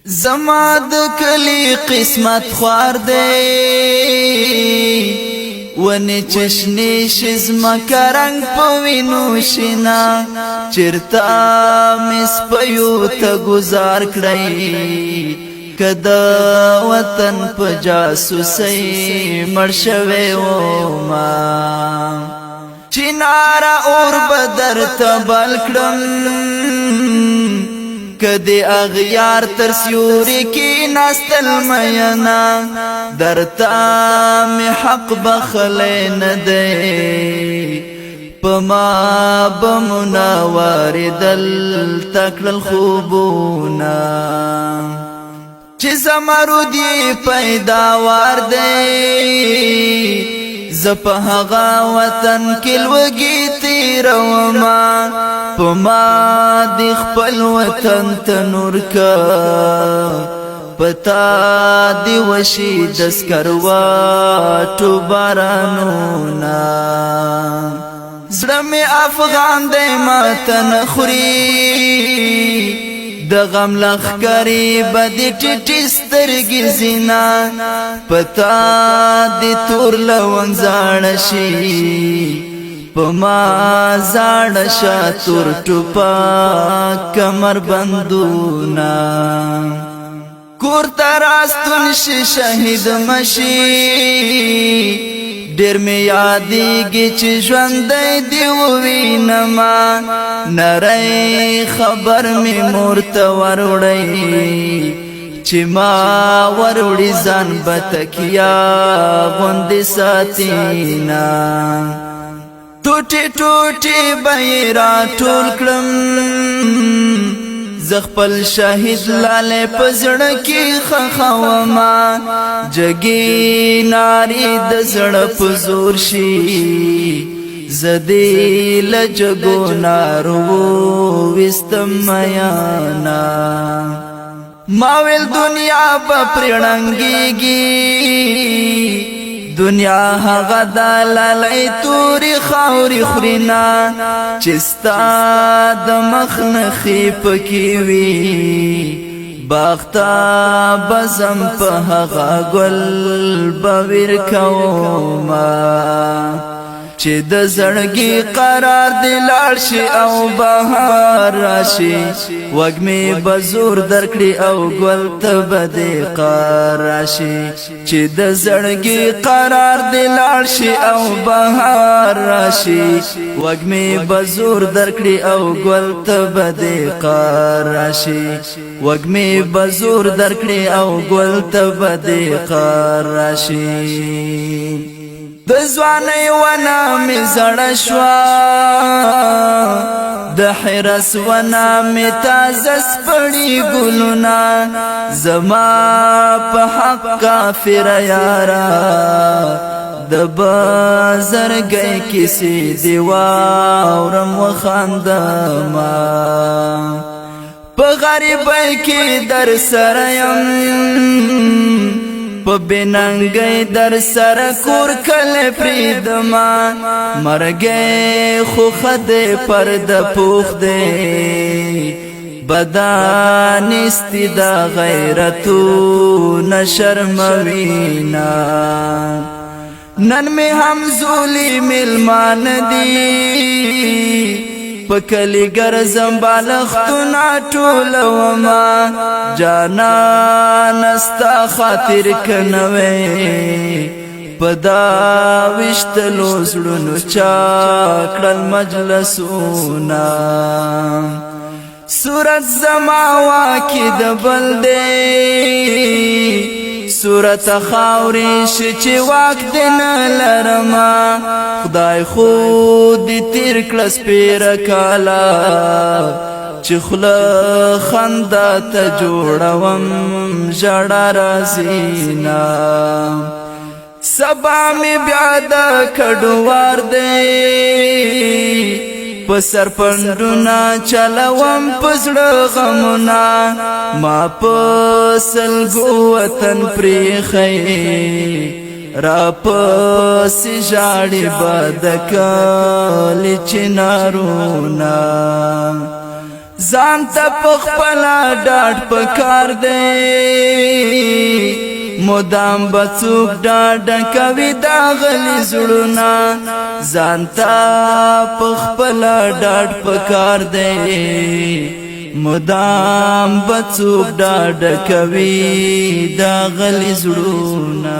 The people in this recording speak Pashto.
زما د کلی قسمت خوار دی ونی چشنی شزما کرنگ پوینو شنا چرتا مس پیو تا گزار کړی کدا وطن په جاسوسي مرشوي و ما چنارا اور بدر تبل کړم کدی اغیار تر سیوری کی نستل مینا درتا می حق بخلی ندی پما بمنا واردل تکلل خوبونا چی زمرو دی پیداوار دی زپهغا وطن کلوگی تیروما پما دی خپل وطن تنور کا پتا دی وشی دسکرواتو بارانونا زړه افغان دی ماتن خوري د غم لخکری بدی ټټی سترګې زینا پتا دی تور لون زاړ شي پما زاړ شا تور ټوپا کمر بندونا کور تراستون شي شهید مشي ډیر می یادېږي چې ژوند دی ووینما نری خبر می مورته وروړی چې ما وروړي ځان بتکیا غوندې ساتینا ټوټي ټوټي بیرا ټول کړم زخپل شهید لاله پزړه کې خخوما جګی ناری د زړه پزور شي زدی لجګو نارو وستم میانا ماویل دنیا په پرړنګيږي دنیا هغه دلالای توري خاوري خرینا چستا د مخنخي پکې وی باغتا بزم په هغه ګل بویر کوما چې د زړګي قرار دی لاړ شي او بهار راشي وګمې بزور درکړي او ګل ته بده قرار راشي چې د زړګي قرار دی لاړ شي او بهار راشي وګمې بزور درکړي او ګل ته بده قرار راشي وګمې بزور درکړي او ګل ته بده قرار راشي د ځواني ونا می زړه شوا د حرس ونا می تازه سپړی ګلونا زما په حق کافر یارا د بازرګي کسی دیوا اورم وخاندما په غریبۍ کې در سره يم په بننګي در سره کور کله پریدما مرګي خو خده پرد پوخ دے بدن استدا غیرتو نشرموینا نن می هم زولی ملمان دی پکلی گرزم بالختنا ټولوما جانا نستا خاطر کنوي پدا وشتلو زړونو چاکړل مجلسونا صورت زما واکې د بل دی صورت خاورې چې واک دین لرما خدای خود تیر کلس پیر کالا چې خلا خندا ته جوړوم ژړا رازینا سبا می بیا د کډوار دی پسر پندونا چلوم پزړه غمنا ما پسل گو وطن پریخی را پس جاړي بدکل چنارونا ځان ته پخپلا ډاډ پکار دی مدام بڅوک ډاډ کوي دا غلي زړونه ځان ته پخپلا ډاډ پکار دی مدام بڅوک ډاډ کوي دا غلي زړونه